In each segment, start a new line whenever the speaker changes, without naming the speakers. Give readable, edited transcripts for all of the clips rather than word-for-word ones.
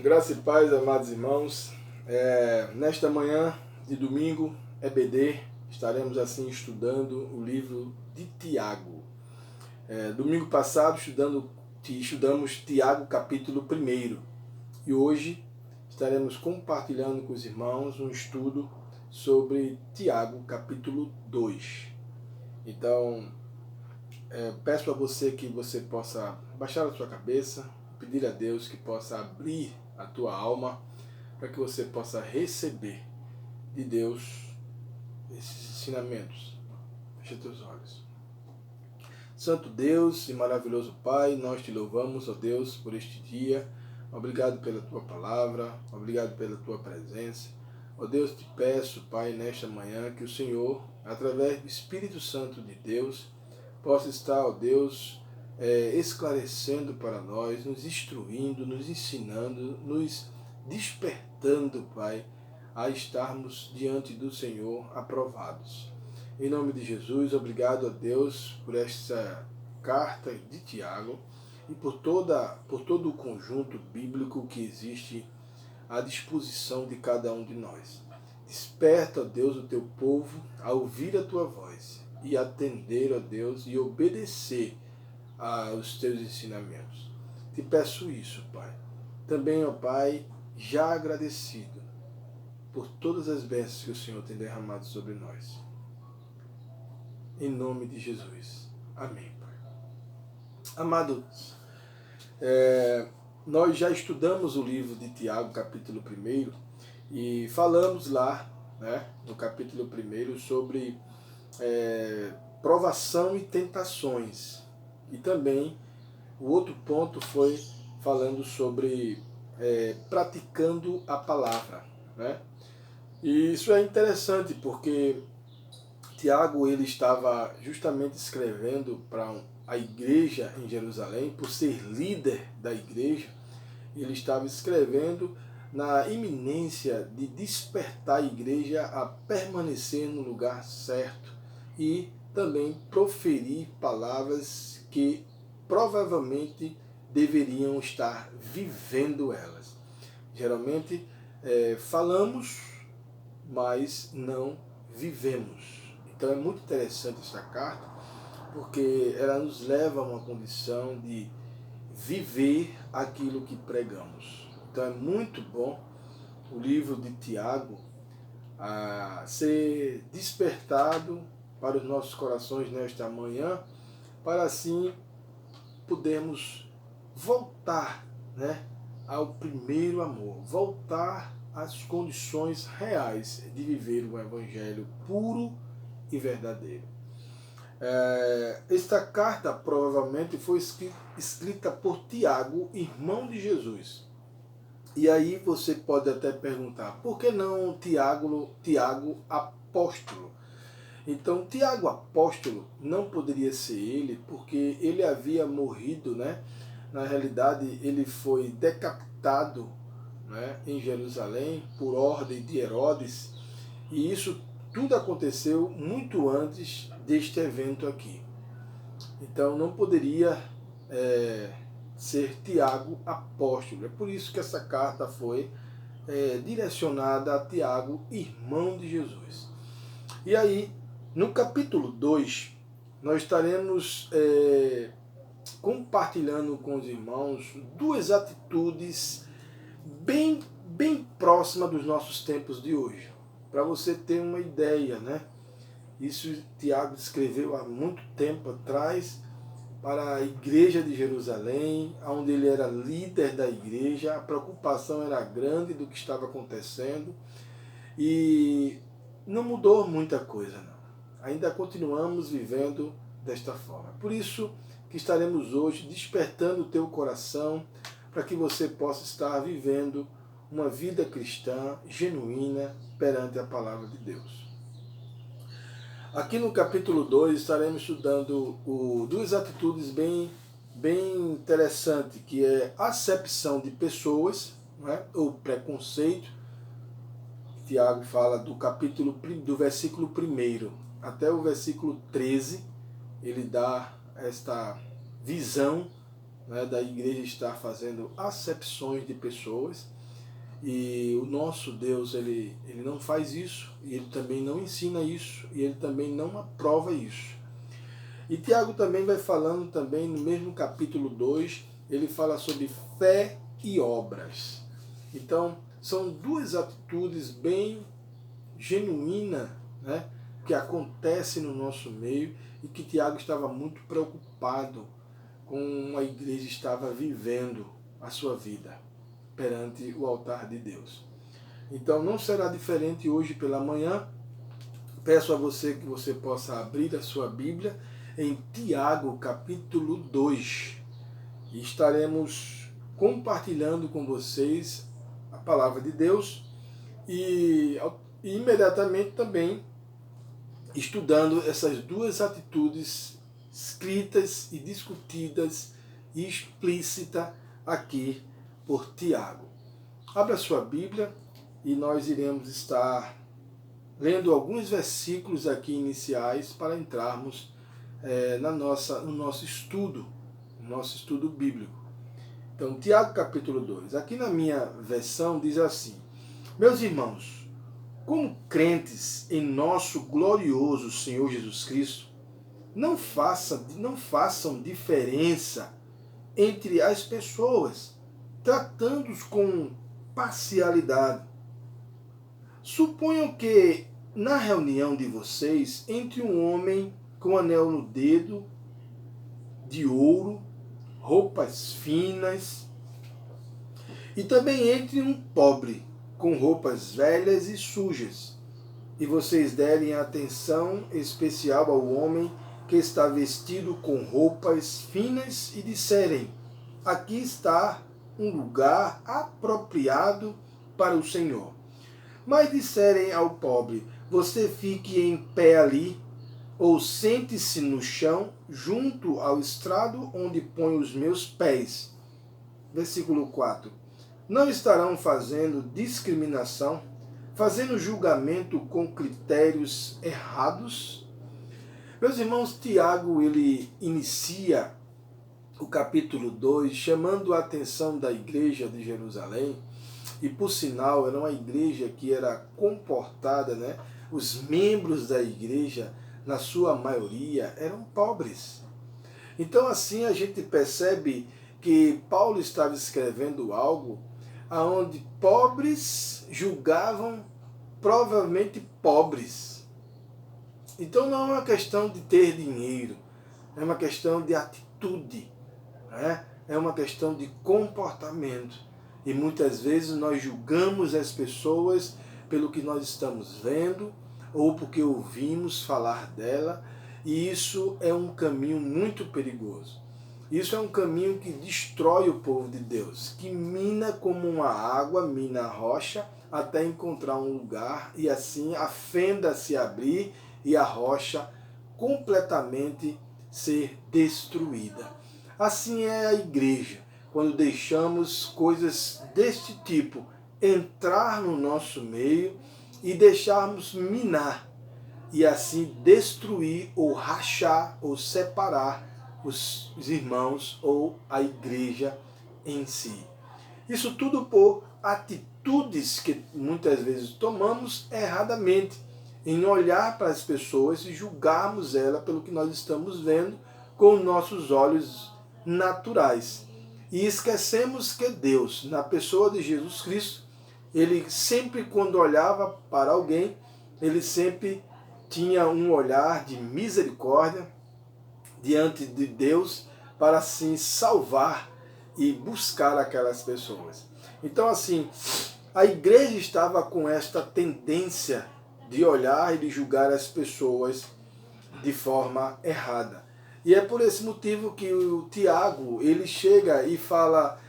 Graça e paz, amados irmãos. Nesta manhã de domingo, EBD, estaremos assim estudando o livro de Tiago. Domingo passado estudamos Tiago capítulo 1 e hoje estaremos compartilhando com os irmãos um estudo sobre Tiago capítulo 2. Então, peço a você que você possa baixar a sua cabeça, pedir a Deus que possa abrir a tua alma para que você possa receber de Deus esses ensinamentos. Feche teus olhos. Santo Deus e maravilhoso Pai, nós te louvamos, ó Deus, por este dia. Obrigado pela tua palavra, obrigado pela tua presença. Ó Deus, te peço, Pai, nesta manhã, que o Senhor, através do Espírito Santo de Deus, possa estar, ó Deus, esclarecendo para nós, nos instruindo, nos ensinando, nos despertando, Pai, a estarmos diante do Senhor aprovados. Em nome de Jesus, obrigado a Deus por esta carta de Tiago e por todo o conjunto bíblico que existe à disposição de cada um de nós. Desperta, ó Deus, o teu povo a ouvir a tua voz e atender, ó Deus, e obedecer aos teus ensinamentos. Te peço isso, Pai. Também, ó Pai, já agradecido por todas as bênçãos que o Senhor tem derramado sobre nós. Em nome de Jesus. Amém, Pai. Amados, nós já estudamos o livro de Tiago, capítulo 1, e falamos lá, no capítulo 1, sobre provação e tentações. E também o outro ponto foi falando sobre praticando a palavra. E isso é interessante porque Tiago ele estava justamente escrevendo para a igreja em Jerusalém, por ser líder da igreja, ele estava escrevendo na iminência de despertar a igreja a permanecer no lugar certo e também proferir palavras que provavelmente deveriam estar vivendo elas. Geralmente falamos, mas não vivemos. Então é muito interessante essa carta, porque ela nos leva a uma condição de viver aquilo que pregamos. Então é muito bom o livro de Tiago ser despertado para os nossos corações nesta manhã, para assim podermos voltar ao primeiro amor, voltar às condições reais de viver o Evangelho puro e verdadeiro. Esta carta provavelmente foi escrita por Tiago, irmão de Jesus. E aí você pode até perguntar, por que não Tiago apóstolo? Então, Tiago apóstolo não poderia ser ele, porque ele havia morrido, Na realidade, ele foi decapitado, em Jerusalém por ordem de Herodes, e isso tudo aconteceu muito antes deste evento aqui. Então, não poderia ser Tiago apóstolo. É por isso que essa carta foi direcionada a Tiago, irmão de Jesus. E aí, no capítulo 2, nós estaremos compartilhando com os irmãos duas atitudes bem próximas dos nossos tempos de hoje. Para você ter uma ideia, Isso Tiago escreveu há muito tempo atrás para a igreja de Jerusalém, onde ele era líder da igreja. A preocupação era grande do que estava acontecendo e não mudou muita coisa, não. Ainda continuamos vivendo desta forma. Por isso que estaremos hoje despertando o teu coração para que você possa estar vivendo uma vida cristã genuína perante a palavra de Deus. Aqui no capítulo 2 estaremos estudando duas atitudes bem interessantes, que é acepção de pessoas, ou preconceito. Tiago fala do versículo 1 até o versículo 13, ele dá esta visão né, da igreja estar fazendo acepções de pessoas. E o nosso Deus, ele não faz isso, e ele também não ensina isso, e ele também não aprova isso. E Tiago também vai falando também no mesmo capítulo 2, ele fala sobre fé e obras. Então, são duas atitudes bem genuínas, né, que acontecem no nosso meio e que Tiago estava muito preocupado com a igreja estava vivendo a sua vida perante o altar de Deus. Então não será diferente hoje pela manhã. Peço a você que você possa abrir a sua Bíblia em Tiago capítulo 2 e estaremos compartilhando com vocês a palavra de Deus e imediatamente também estudando essas duas atitudes escritas e discutidas e explícita aqui por Tiago. Abra sua Bíblia e nós iremos estar lendo alguns versículos aqui iniciais para entrarmos no nosso estudo bíblico. Então, Tiago capítulo 2. Aqui na minha versão diz assim: Meus irmãos, como crentes em nosso glorioso Senhor Jesus Cristo, não façam diferença entre as pessoas, tratando-os com parcialidade. Suponham que na reunião de vocês entre um homem com anel no dedo, de ouro, roupas finas, e também entre um pobre com roupas velhas e sujas, e vocês derem atenção especial ao homem que está vestido com roupas finas e disserem: aqui está um lugar apropriado para o Senhor. Mas disserem ao pobre: você fique em pé ali, ou sente-se no chão, junto ao estrado onde ponho os meus pés. Versículo 4. Não estarão fazendo discriminação, fazendo julgamento com critérios errados? Meus irmãos, Tiago, ele inicia o capítulo 2 chamando a atenção da igreja de Jerusalém, e por sinal era uma igreja que era comportada, né? Os membros da igreja, na sua maioria, eram pobres. Então assim a gente percebe que Paulo estava escrevendo algo aonde pobres julgavam provavelmente pobres. Então não é uma questão de ter dinheiro, é uma questão de atitude, né? É uma questão de comportamento. E muitas vezes nós julgamos as pessoas pelo que nós estamos vendo ou porque ouvimos falar dela, e isso é um caminho muito perigoso. Isso é um caminho que destrói o povo de Deus, que mina como uma água, mina a rocha, até encontrar um lugar e assim a fenda se abrir e a rocha completamente ser destruída. Assim é a igreja, quando deixamos coisas deste tipo entrar no nosso meio e deixarmos minar e assim destruir ou rachar ou separar os irmãos ou a igreja em si. Isso tudo por atitudes que muitas vezes tomamos erradamente, em olhar para as pessoas e julgarmos ela pelo que nós estamos vendo com nossos olhos naturais. E esquecemos que Deus, na pessoa de Jesus Cristo, ele sempre, quando olhava para alguém, ele sempre tinha um olhar de misericórdia diante de Deus para assim salvar e buscar aquelas pessoas. Então assim, a igreja estava com esta tendência de olhar e de julgar as pessoas de forma errada. E é por esse motivo que o Tiago, ele chega e fala,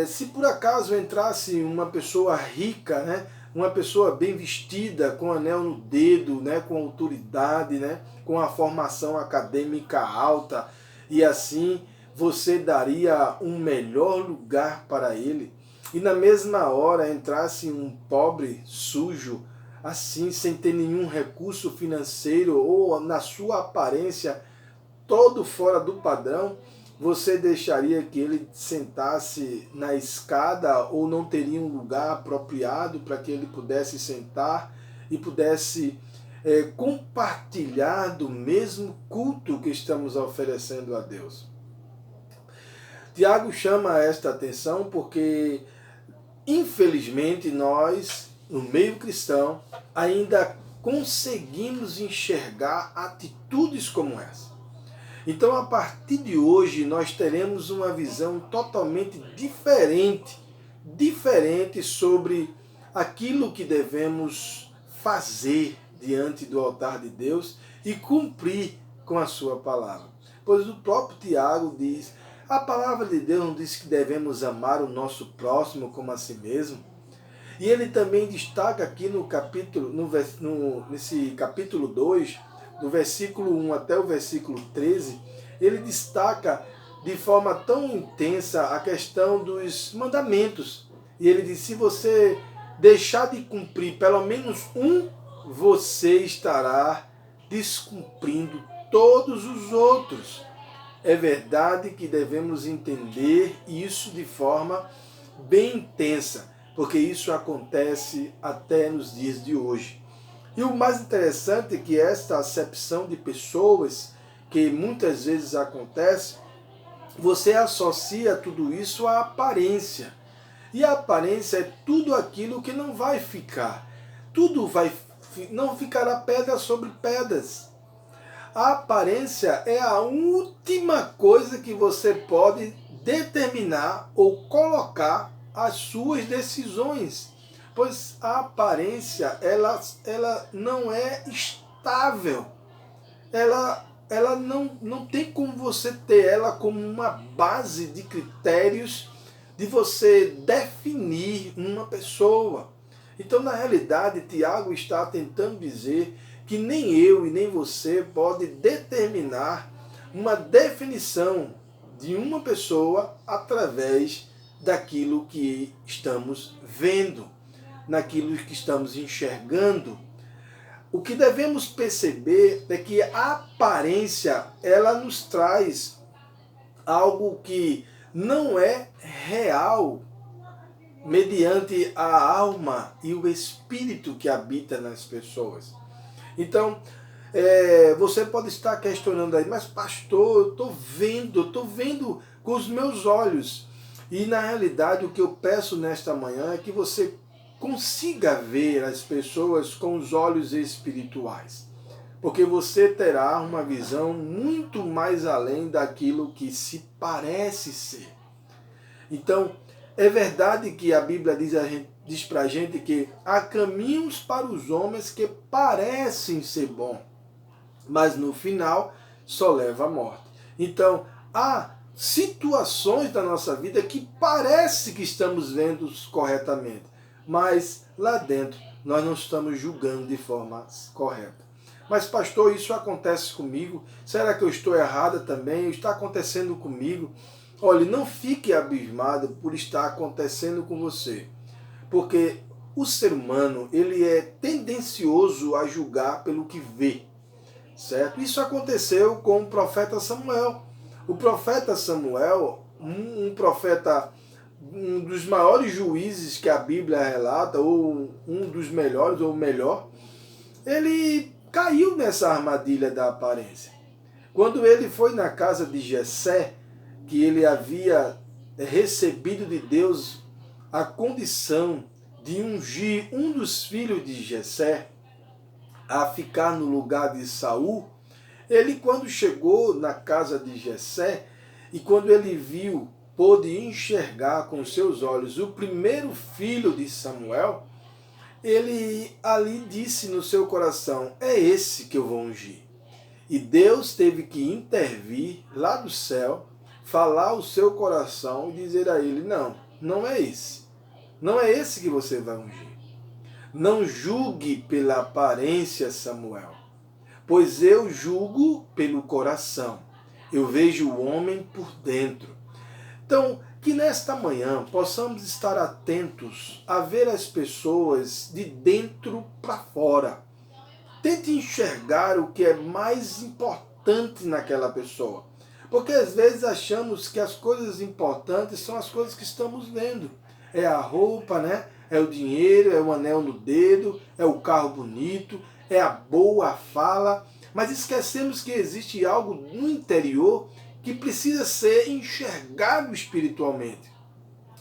se por acaso entrasse uma pessoa rica, né, uma pessoa bem vestida, com anel no dedo, né, com autoridade, né, com a formação acadêmica alta, e assim você daria um melhor lugar para ele, e na mesma hora entrasse um pobre sujo, assim, sem ter nenhum recurso financeiro, ou na sua aparência todo fora do padrão, você deixaria que ele sentasse na escada ou não teria um lugar apropriado para que ele pudesse sentar e pudesse compartilhar do mesmo culto que estamos oferecendo a Deus? Tiago chama esta atenção porque, infelizmente, nós, no meio cristão, ainda conseguimos enxergar atitudes como essa. Então, a partir de hoje, nós teremos uma visão totalmente diferente sobre aquilo que devemos fazer diante do altar de Deus e cumprir com a sua palavra. Pois o próprio Tiago diz, a palavra de Deus não diz que devemos amar o nosso próximo como a si mesmo? E ele também destaca aqui no capítulo, nesse capítulo 2, do versículo 1 até o versículo 13, ele destaca de forma tão intensa a questão dos mandamentos. E ele diz, se você deixar de cumprir pelo menos um, você estará descumprindo todos os outros. É verdade que devemos entender isso de forma bem intensa, porque isso acontece até nos dias de hoje. E o mais interessante é que esta acepção de pessoas, que muitas vezes acontece, você associa tudo isso à aparência. E a aparência é tudo aquilo que não vai ficar. Não ficará pedra sobre pedras. A aparência é a última coisa que você pode determinar ou colocar as suas decisões, pois a aparência ela não é estável, ela não tem como você ter ela como uma base de critérios de você definir uma pessoa. Então, na realidade, Tiago está tentando dizer que nem eu e nem você pode determinar uma definição de uma pessoa através daquilo que estamos vendo, naquilo que estamos enxergando. O que devemos perceber é que a aparência, ela nos traz algo que não é real mediante a alma e o espírito que habita nas pessoas. Então, você pode estar questionando aí, mas pastor, eu estou vendo com os meus olhos. E na realidade o que eu peço nesta manhã é que você consiga ver as pessoas com os olhos espirituais. Porque você terá uma visão muito mais além daquilo que se parece ser. Então, é verdade que a Bíblia diz para a gente que há caminhos para os homens que parecem ser bons, mas no final só leva à morte. Então, há situações da nossa vida que parece que estamos vendo corretamente, mas lá dentro nós não estamos julgando de forma correta. Mas pastor, isso acontece comigo? Será que eu estou errada também? Está acontecendo comigo? Olha, não fique abismado por estar acontecendo com você, porque o ser humano ele é tendencioso a julgar pelo que vê, certo? Isso aconteceu com o profeta Samuel. O profeta Samuel, um profeta, um dos maiores juízes que a Bíblia relata, ou um dos melhores, ou o melhor, ele caiu nessa armadilha da aparência. Quando ele foi na casa de Jessé, que ele havia recebido de Deus a condição de ungir um dos filhos de Jessé a ficar no lugar de Saul, ele, quando chegou na casa de Jessé, e quando ele viu, pôde enxergar com seus olhos o primeiro filho de Samuel, ele ali disse no seu coração, é esse que eu vou ungir. E Deus teve que intervir lá do céu, falar o seu coração e dizer a ele, não é esse. Não é esse que você vai ungir. Não julgue pela aparência, Samuel, pois eu julgo pelo coração. Eu vejo o homem por dentro. Então, que nesta manhã possamos estar atentos a ver as pessoas de dentro para fora. Tente enxergar o que é mais importante naquela pessoa. Porque às vezes achamos que as coisas importantes são as coisas que estamos vendo. É a roupa, né? É o dinheiro, é o anel no dedo, é o carro bonito, é a boa fala. Mas esquecemos que existe algo no interior que precisa ser enxergado espiritualmente.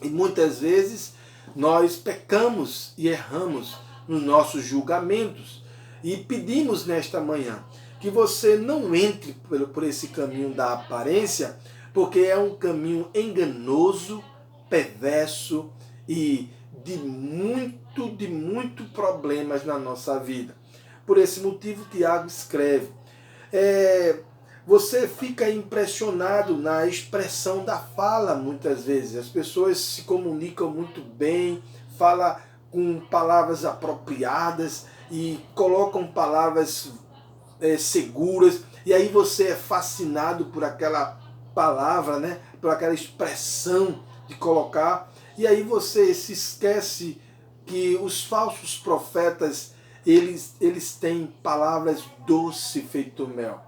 E muitas vezes nós pecamos e erramos nos nossos julgamentos. E pedimos nesta manhã que você não entre por esse caminho da aparência, porque é um caminho enganoso, perverso e de muito problemas na nossa vida. Por esse motivo, Tiago escreve. Você fica impressionado na expressão da fala muitas vezes. As pessoas se comunicam muito bem, falam com palavras apropriadas e colocam palavras seguras, e aí você é fascinado por aquela palavra, né? Por aquela expressão de colocar, e aí você se esquece que os falsos profetas, eles têm palavras doces feito mel.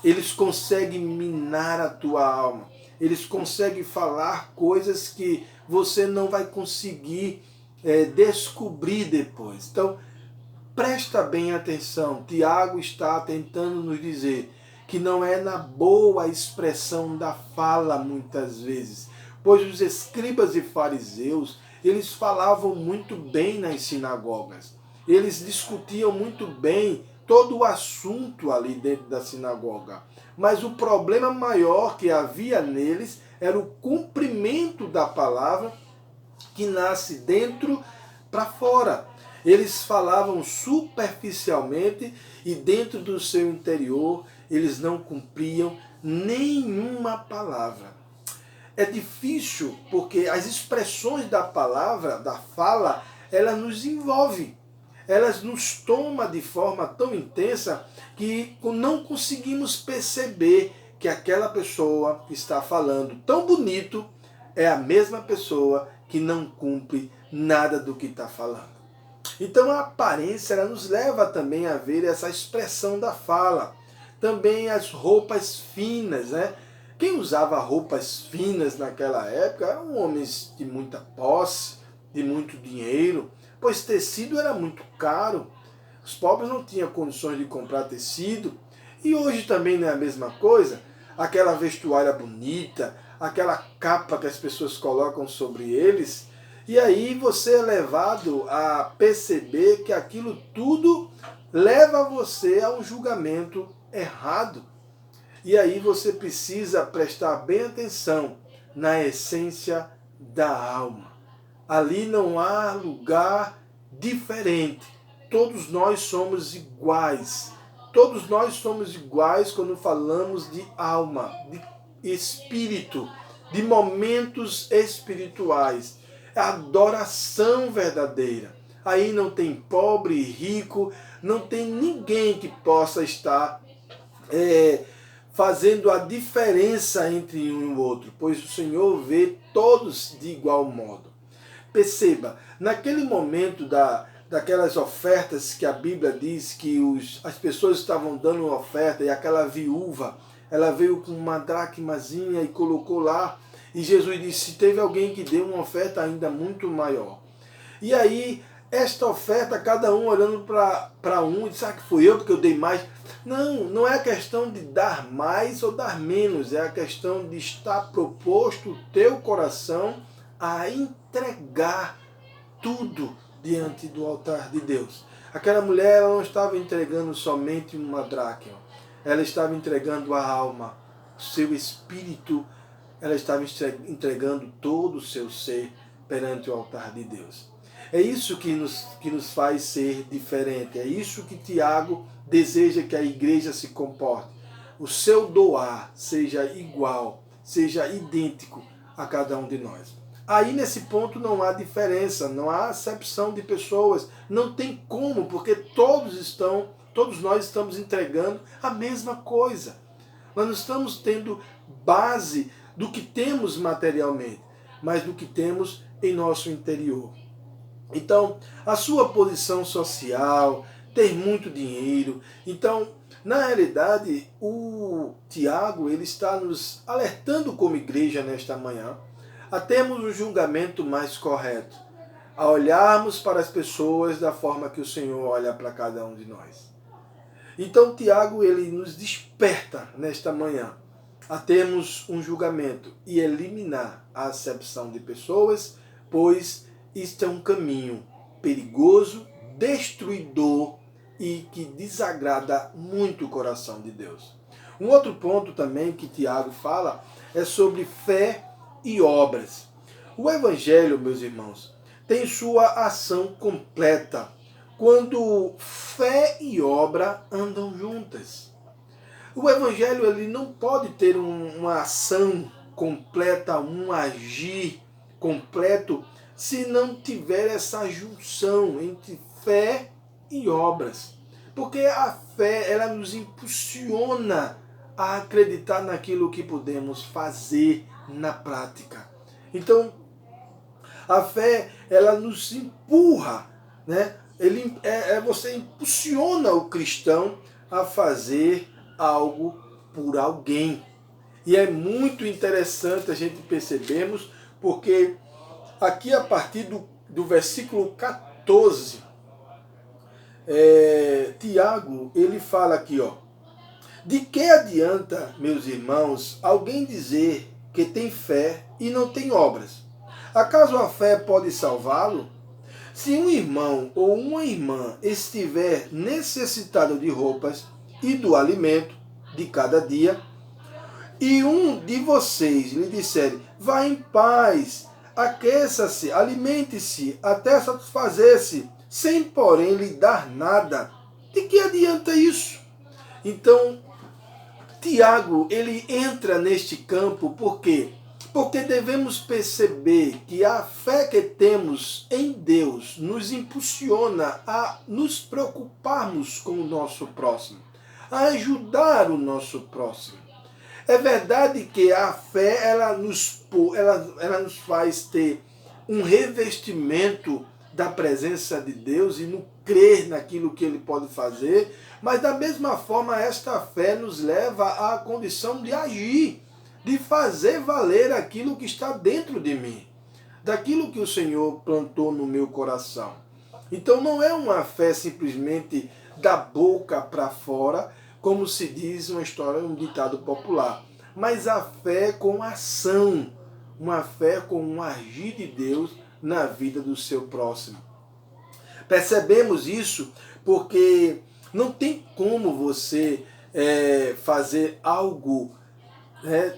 Eles conseguem minar a tua alma. Eles conseguem falar coisas que você não vai conseguir descobrir depois. Então, presta bem atenção. Tiago está tentando nos dizer que não é na boa expressão da fala muitas vezes, pois os escribas e fariseus, eles falavam muito bem nas sinagogas. Eles discutiam muito bem todo o assunto ali dentro da sinagoga. Mas o problema maior que havia neles era o cumprimento da palavra que nasce dentro para fora. Eles falavam superficialmente e dentro do seu interior eles não cumpriam nenhuma palavra. É difícil porque as expressões da palavra, da fala, elas nos envolvem. Elas nos tomam de forma tão intensa que não conseguimos perceber que aquela pessoa que está falando tão bonito é a mesma pessoa que não cumpre nada do que está falando. Então a aparência ela nos leva também a ver essa expressão da fala. Também as roupas finas, né? Quem usava roupas finas naquela época eram homens de muita posse, de muito dinheiro, pois tecido era muito caro. Os pobres não tinham condições de comprar tecido. E hoje também não é a mesma coisa. Aquela vestuária bonita, aquela capa que as pessoas colocam sobre eles. E aí você é levado a perceber que aquilo tudo leva você a um julgamento errado. E aí você precisa prestar bem atenção na essência da alma. Ali não há lugar diferente. Todos nós somos iguais. Todos nós somos iguais quando falamos de alma, de espírito, de momentos espirituais. É a adoração verdadeira. Aí não tem pobre e rico, não tem ninguém que possa estar fazendo a diferença entre um e o outro, pois o Senhor vê todos de igual modo. Perceba, naquele momento daquelas ofertas que a Bíblia diz que as pessoas estavam dando uma oferta e aquela viúva, ela veio com uma dracmazinha e colocou lá, e Jesus disse, teve alguém que deu uma oferta ainda muito maior. E aí, esta oferta, cada um olhando para um e disse, que foi eu porque eu dei mais. Não, não é a questão de dar mais ou dar menos, é a questão de estar proposto o teu coração a entregar tudo diante do altar de Deus. Aquela mulher ela não estava entregando somente uma dracma, ela estava entregando a alma, o seu espírito, ela estava entregando todo o seu ser perante o altar de Deus. É isso que nos faz ser diferente, é isso que Tiago deseja que a igreja se comporte. O seu doar seja igual, seja idêntico a cada um de nós. Aí nesse ponto não há diferença, não há acepção de pessoas, não tem como, porque todos nós estamos entregando a mesma coisa. Nós não estamos tendo base do que temos materialmente, mas do que temos em nosso interior. Então, a sua posição social, ter muito dinheiro, então Na realidade, o Tiago ele está nos alertando como igreja nesta manhã a termos um julgamento mais correto, a olharmos para as pessoas da forma que o Senhor olha para cada um de nós. Então Tiago ele nos desperta nesta manhã a termos um julgamento e eliminar a acepção de pessoas, pois isto é um caminho perigoso, destruidor e que desagrada muito o coração de Deus. Um outro ponto também que Tiago fala é sobre fé e obras. O Evangelho, meus irmãos, tem sua ação completa quando fé e obra andam juntas. O Evangelho ele não pode ter uma ação completa, um agir completo, se não tiver essa junção entre fé e obras. Porque a fé ela nos impulsiona a acreditar naquilo que podemos fazer na prática. Então, a fé ela nos empurra, né? Você impulsiona o cristão a fazer algo por alguém. E é muito interessante a gente percebermos, porque aqui a partir do versículo 14, Tiago, ele fala aqui, ó: de que adianta, meus irmãos, alguém dizer que tem fé e não tem obras? Acaso a fé pode salvá-lo? Se um irmão ou uma irmã estiver necessitado de roupas e do alimento de cada dia, e um de vocês lhe disser: vá em paz, aqueça-se, alimente-se, até satisfazer-se, sem porém lhe dar nada, de que adianta isso? Então, Tiago, ele entra neste campo porque devemos perceber que a fé que temos em Deus nos impulsiona a nos preocuparmos com o nosso próximo, a ajudar o nosso próximo. É verdade que a fé ela nos faz ter um revestimento da presença de Deus e no crer naquilo que Ele pode fazer, mas da mesma forma esta fé nos leva à condição de agir, de fazer valer aquilo que está dentro de mim, daquilo que o Senhor plantou no meu coração. Então não é uma fé simplesmente da boca para fora, como se diz uma história, um ditado popular, mas a fé com ação, uma fé com um agir de Deus na vida do seu próximo. Percebemos isso porque não tem como você fazer algo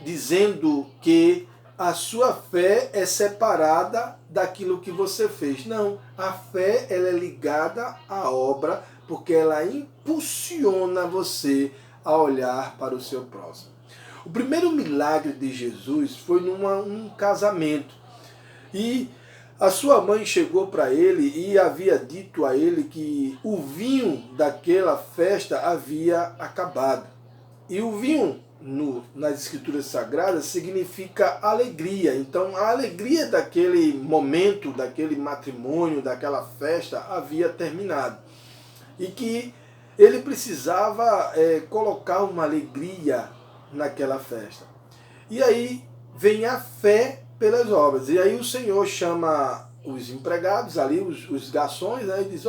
dizendo que a sua fé é separada daquilo que você fez. Não, a fé ela é ligada à obra porque ela impulsiona você a olhar para o seu próximo. O primeiro milagre de Jesus foi num casamento. E a sua mãe chegou para ele e havia dito a ele que o vinho daquela festa havia acabado. E o vinho, nas Escrituras Sagradas, significa alegria. Então, a alegria daquele momento, daquele matrimônio, daquela festa, havia terminado. E que ele precisava colocar uma alegria naquela festa. E aí vem a fé pelas obras. E aí o Senhor chama os empregados ali, os garçons, né, e diz: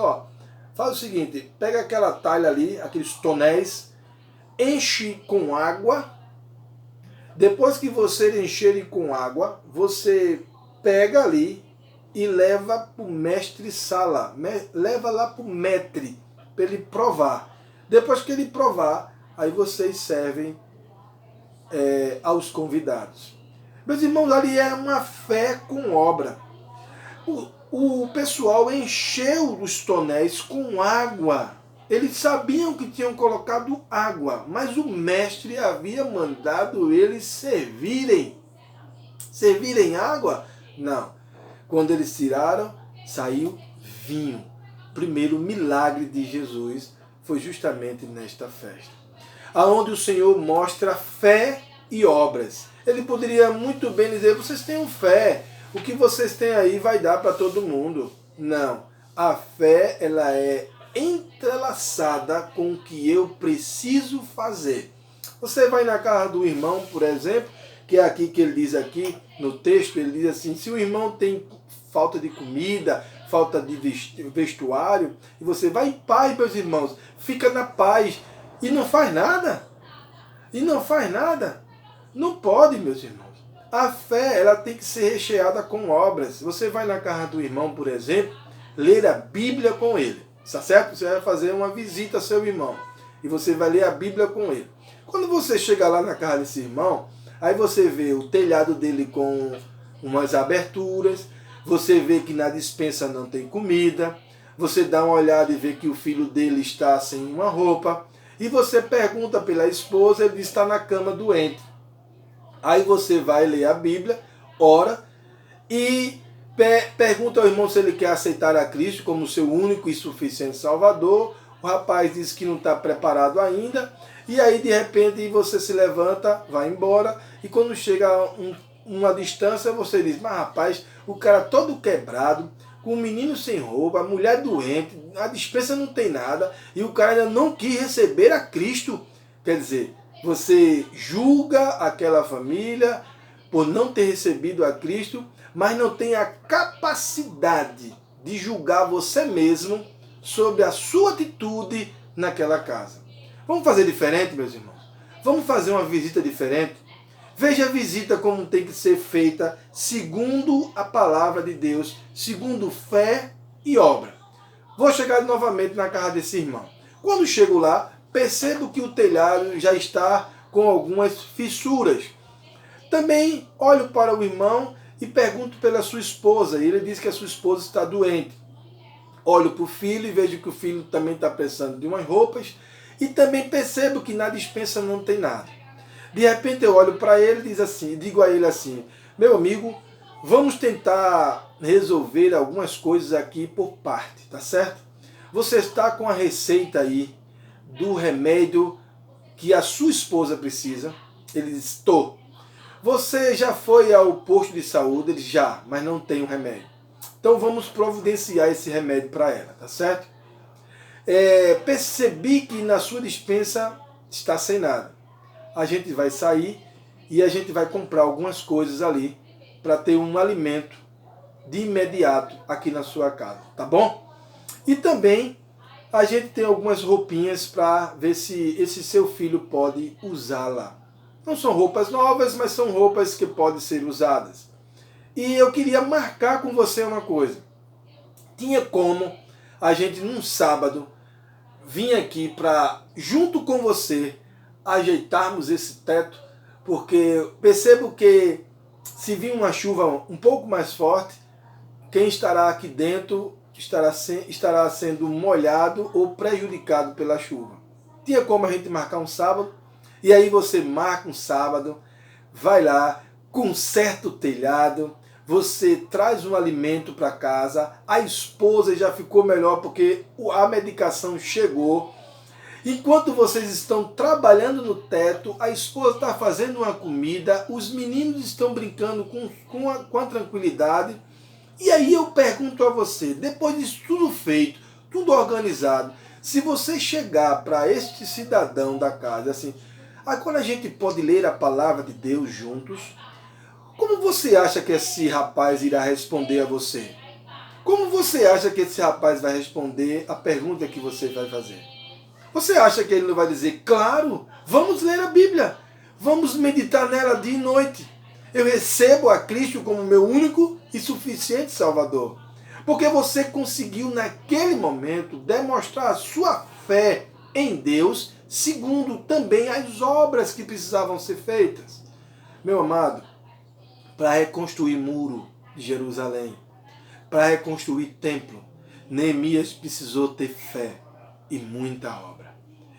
faz o seguinte, pega aquela talha ali, aqueles tonéis, enche com água. Depois que você encherem com água, você pega ali e leva para o mestre sala, leva lá para o maître, para ele provar. Depois que ele provar, aí vocês servem aos convidados. Meus irmãos, ali é uma fé com obra. O pessoal encheu os tonéis com água. Eles sabiam que tinham colocado água, mas o mestre havia mandado eles servirem. Servirem água? Não. Quando eles tiraram, saiu vinho. O primeiro milagre de Jesus foi justamente nesta festa, aonde o Senhor mostra fé e obras. Ele poderia muito bem dizer: vocês tenham fé, o que vocês têm aí vai dar para todo mundo. Não, a fé ela é entrelaçada com o que eu preciso fazer. Você vai na casa do irmão, por exemplo, que é aqui que ele diz aqui no texto, ele diz assim, se o irmão tem falta de comida, falta de vestuário, e você vai em paz, meus irmãos, fica na paz e não faz nada. E não faz nada. Não pode, meus irmãos. A fé, ela tem que ser recheada com obras. Você vai na casa do irmão, por exemplo, ler a Bíblia com ele. Está certo? Você vai fazer uma visita ao seu irmão. E você vai ler a Bíblia com ele. Quando você chega lá na casa desse irmão, aí você vê o telhado dele com umas aberturas, você vê que na despensa não tem comida, você dá uma olhada e vê que o filho dele está sem uma roupa, e você pergunta pela esposa, ele diz que está na cama doente. Aí você vai ler a Bíblia, ora, e pergunta ao irmão se ele quer aceitar a Cristo como seu único e suficiente Salvador. O rapaz diz que não está preparado ainda, e aí de repente você se levanta, vai embora, e quando chega a uma distância você diz, mas rapaz, o cara todo quebrado, com um menino sem roupa, a mulher doente, a despensa não tem nada, e o cara ainda não quis receber a Cristo. Quer dizer, você julga aquela família por não ter recebido a Cristo, mas não tem a capacidade de julgar você mesmo sobre a sua atitude naquela casa. Vamos fazer diferente, meus irmãos? Vamos fazer uma visita diferente? Veja a visita como tem que ser feita segundo a palavra de Deus, segundo fé e obra. Vou chegar novamente na casa desse irmão. Quando chego lá, percebo que o telhado já está com algumas fissuras. Também olho para o irmão e pergunto pela sua esposa. Ele diz que a sua esposa está doente. Olho para o filho e vejo que o filho também está precisando de umas roupas. E também percebo que na despensa não tem nada. De repente eu olho para ele e digo a ele assim, meu amigo, vamos tentar resolver algumas coisas aqui por parte, tá certo? Você está com a receita aí do remédio que a sua esposa precisa? Ele diz, estou. Você já foi ao posto de saúde? Ele já, mas não tem o remédio. Então vamos providenciar esse remédio para ela, tá certo? Percebi que na sua despensa está sem nada. A gente vai sair e a gente vai comprar algumas coisas ali para ter um alimento de imediato aqui na sua casa, tá bom? E também a gente tem algumas roupinhas para ver se esse seu filho pode usá-la. Não são roupas novas, mas são roupas que podem ser usadas. E eu queria marcar com você uma coisa. Tinha como a gente num sábado vir aqui para, junto com você, ajeitarmos esse teto, porque percebo que se vir uma chuva um pouco mais forte, quem estará aqui dentro estará sendo molhado ou prejudicado pela chuva. Tinha como a gente marcar um sábado, e aí você marca um sábado, vai lá, conserta o telhado, você traz um alimento para casa, a esposa já ficou melhor porque a medicação chegou. Enquanto vocês estão trabalhando no teto, a esposa está fazendo uma comida, os meninos estão brincando com a tranquilidade. E aí eu pergunto a você, depois disso tudo feito, tudo organizado, se você chegar para este cidadão da casa, assim, agora a gente pode ler a palavra de Deus juntos, como você acha que esse rapaz irá responder a você? Como você acha que esse rapaz vai responder a pergunta que você vai fazer? Você acha que ele não vai dizer, claro, vamos ler a Bíblia, vamos meditar nela dia e noite. Eu recebo a Cristo como meu único e suficiente Salvador. Porque você conseguiu naquele momento demonstrar a sua fé em Deus, segundo também as obras que precisavam ser feitas. Meu amado, para reconstruir muro de Jerusalém, para reconstruir templo, Neemias precisou ter fé e muita obra,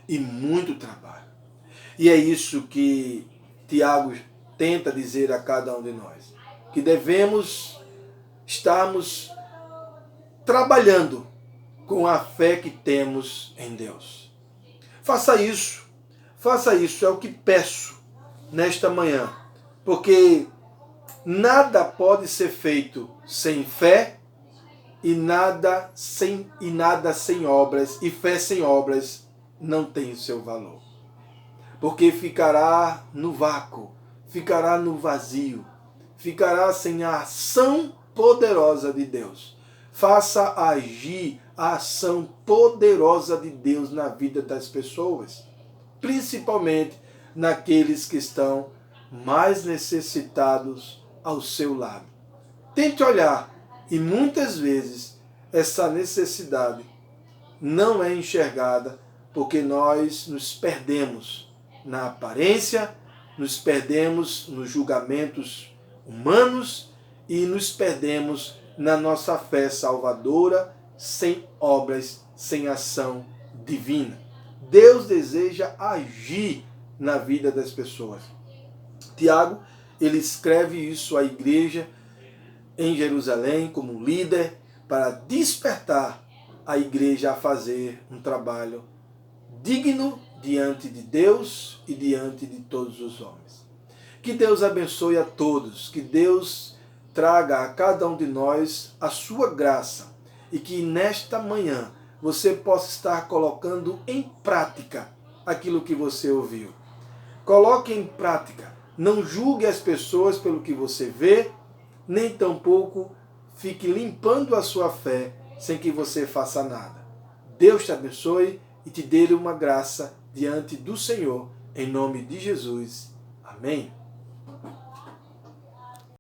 e muito trabalho. E é isso que Tiago tenta dizer a cada um de nós, que devemos estarmos trabalhando com a fé que temos em Deus. Faça isso, é o que peço nesta manhã, porque nada pode ser feito sem fé e nada sem obras, e fé sem obras não tem o seu valor. Porque ficará no vácuo, ficará no vazio, ficará sem a ação poderosa de Deus. Faça agir a ação poderosa de Deus na vida das pessoas, principalmente naqueles que estão mais necessitados ao seu lado. Tente olhar, e muitas vezes essa necessidade não é enxergada porque nós nos perdemos na aparência, nos perdemos nos julgamentos humanos e nos perdemos na nossa fé salvadora, sem obras, sem ação divina. Deus deseja agir na vida das pessoas. Tiago, ele escreve isso à igreja em Jerusalém como líder para despertar a igreja a fazer um trabalho digno diante de Deus e diante de todos os homens. Que Deus abençoe a todos, que Deus traga a cada um de nós a sua graça e que nesta manhã você possa estar colocando em prática aquilo que você ouviu. Coloque em prática. Não julgue as pessoas pelo que você vê, nem tampouco fique limpando a sua fé sem que você faça nada. Deus te abençoe e te dê uma graça diante do Senhor, em nome de Jesus. Amém.